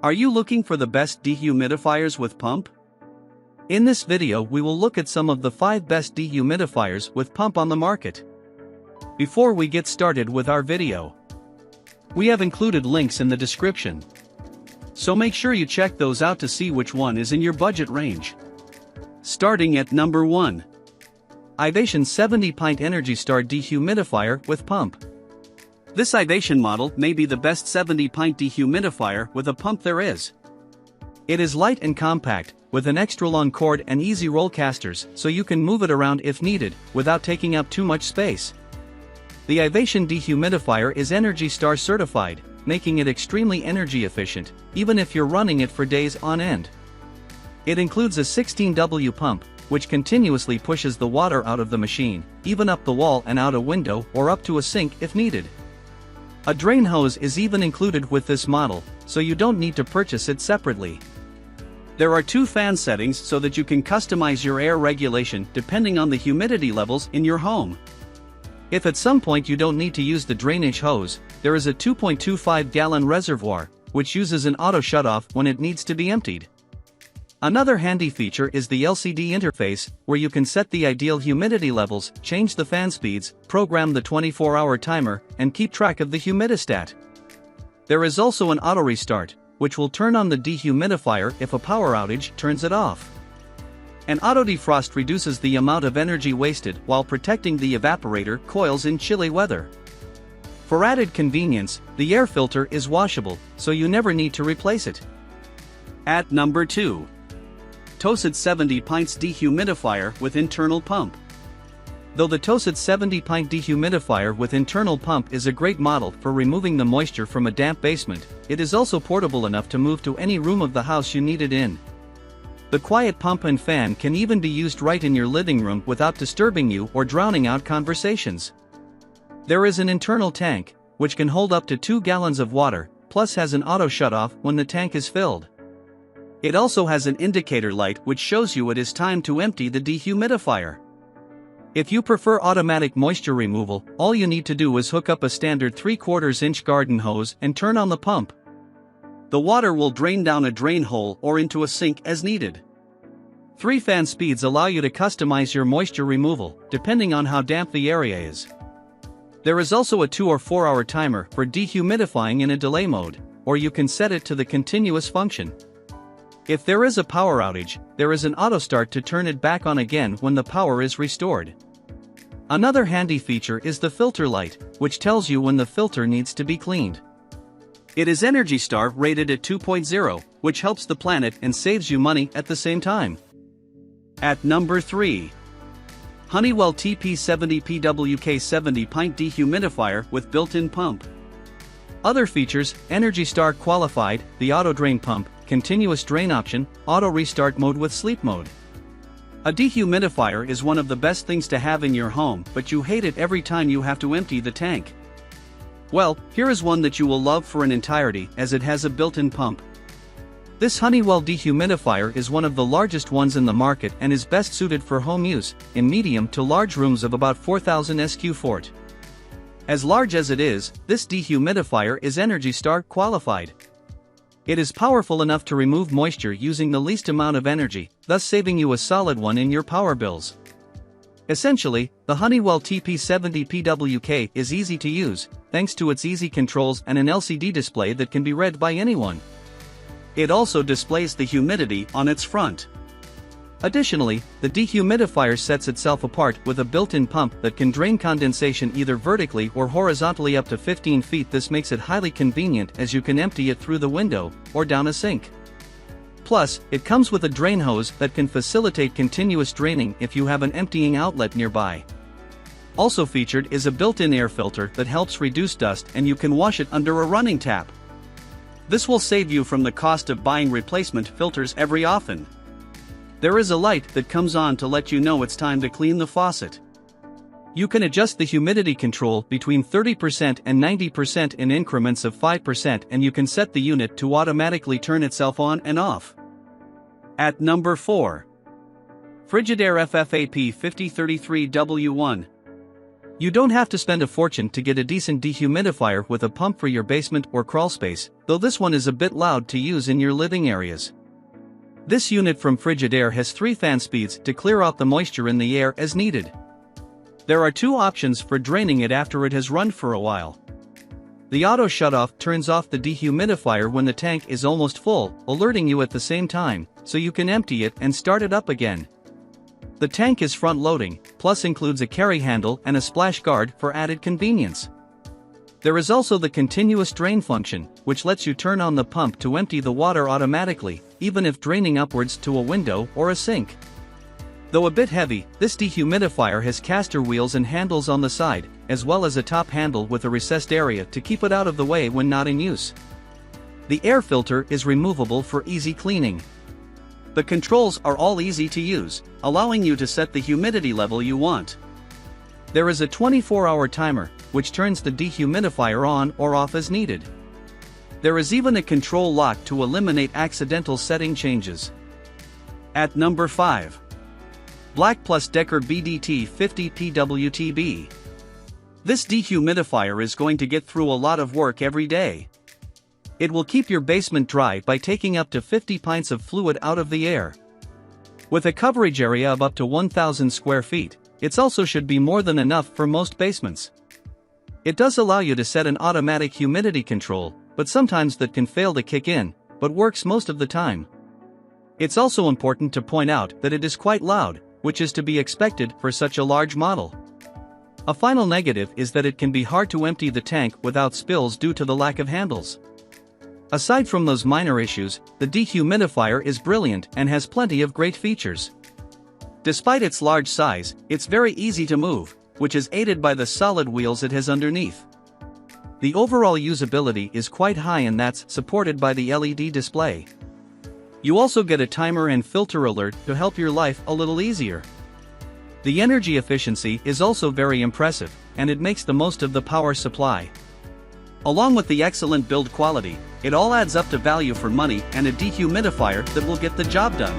Are you looking for the best dehumidifiers with pump? In this video we will look at some of the 5 best dehumidifiers with pump on the market. Before we get started with our video, we have included links in the description, so make sure you check those out to see which one is in your budget range. Starting at number 1. Ivation 70 Pint Energy Star Dehumidifier with Pump. This Ivation model may be the best 70-pint dehumidifier with a pump there is. It is light and compact, with an extra long cord and easy roll casters, so you can move it around if needed, without taking up too much space. The Ivation dehumidifier is Energy Star certified, making it extremely energy efficient, even if you're running it for days on end. It includes a 16W pump, which continuously pushes the water out of the machine, even up the wall and out a window or up to a sink if needed. A drain hose is even included with this model, so you don't need to purchase it separately. There are 2 fan settings so that you can customize your air regulation depending on the humidity levels in your home. If at some point you don't need to use the drainage hose, there is a 2.25-gallon reservoir, which uses an auto shutoff when it needs to be emptied. Another handy feature is the LCD interface, where you can set the ideal humidity levels, change the fan speeds, program the 24-hour timer, and keep track of the humidistat. There is also an auto restart, which will turn on the dehumidifier if a power outage turns it off. An auto defrost reduces the amount of energy wasted while protecting the evaporator coils in chilly weather. For added convenience, the air filter is washable, so you never need to replace it. At number 2. Tosit 70 Pints Dehumidifier with Internal Pump. Though the Tosit 70 Pint Dehumidifier with internal pump is a great model for removing the moisture from a damp basement, it is also portable enough to move to any room of the house you need it in. The quiet pump and fan can even be used right in your living room without disturbing you or drowning out conversations. There is an internal tank, which can hold up to 2 gallons of water, plus has an auto shutoff when the tank is filled. It also has an indicator light which shows you it is time to empty the dehumidifier. If you prefer automatic moisture removal, all you need to do is hook up a standard 3/4-inch garden hose and turn on the pump. The water will drain down a drain hole or into a sink as needed. 3 fan speeds allow you to customize your moisture removal, depending on how damp the area is. There is also a 2 or 4 hour timer for dehumidifying in a delay mode, or you can set it to the continuous function. If there is a power outage, there is an auto start to turn it back on again when the power is restored. Another handy feature is the filter light, which tells you when the filter needs to be cleaned. It is Energy Star rated at 2.0, which helps the planet and saves you money at the same time. At number 3. Honeywell TP70 PWK 70 Pint Dehumidifier with built-in pump. Other features: Energy Star qualified, the auto drain pump, continuous drain option, auto restart mode with sleep mode. A dehumidifier is one of the best things to have in your home, but you hate it every time you have to empty the tank. Well, here is one that you will love for an entirety, as it has a built-in pump. This Honeywell dehumidifier is one of the largest ones in the market and is best suited for home use, in medium to large rooms of about 4,000 sq ft. As large as it is, this dehumidifier is Energy Star qualified. It is powerful enough to remove moisture using the least amount of energy, thus saving you a solid one in your power bills. Essentially, the Honeywell TP70 PWK is easy to use, thanks to its easy controls and an LCD display that can be read by anyone. It also displays the humidity on its front. Additionally, the dehumidifier sets itself apart with a built-in pump that can drain condensation either vertically or horizontally up to 15 feet. This makes it highly convenient as you can empty it through the window or down a sink. Plus, it comes with a drain hose that can facilitate continuous draining if you have an emptying outlet nearby. Also featured is a built-in air filter that helps reduce dust, and you can wash it under a running tap. This will save you from the cost of buying replacement filters every often. There is a light that comes on to let you know it's time to clean the faucet. You can adjust the humidity control between 30% and 90% in increments of 5%, and you can set the unit to automatically turn itself on and off. At number 4. Frigidaire FFAP 5033W1. You don't have to spend a fortune to get a decent dehumidifier with a pump for your basement or crawl space, though this one is a bit loud to use in your living areas. This unit from Frigidaire has 3 fan speeds to clear out the moisture in the air as needed. There are 2 options for draining it after it has run for a while. The auto shutoff turns off the dehumidifier when the tank is almost full, alerting you at the same time, so you can empty it and start it up again. The tank is front-loading, plus includes a carry handle and a splash guard for added convenience. There is also the continuous drain function, which lets you turn on the pump to empty the water automatically, even if draining upwards to a window or a sink. Though a bit heavy, this dehumidifier has caster wheels and handles on the side, as well as a top handle with a recessed area to keep it out of the way when not in use. The air filter is removable for easy cleaning. The controls are all easy to use, allowing you to set the humidity level you want. There is a 24-hour timer, which turns the dehumidifier on or off as needed. There is even a control lock to eliminate accidental setting changes. At number 5. Black Plus Decker BDT 50 PWTB. This dehumidifier is going to get through a lot of work every day. It will keep your basement dry by taking up to 50 pints of fluid out of the air. With a coverage area of up to 1,000 square feet, it also should be more than enough for most basements. It does allow you to set an automatic humidity control, but sometimes that can fail to kick in, but works most of the time. It's also important to point out that it is quite loud, which is to be expected for such a large model. A final negative is that it can be hard to empty the tank without spills due to the lack of handles. Aside from those minor issues, the dehumidifier is brilliant and has plenty of great features. Despite its large size, it's very easy to move, which is aided by the solid wheels it has underneath. The overall usability is quite high, and that's supported by the LED display. You also get a timer and filter alert to help your life a little easier. The energy efficiency is also very impressive, and it makes the most of the power supply. Along with the excellent build quality, it all adds up to value for money and a dehumidifier that will get the job done.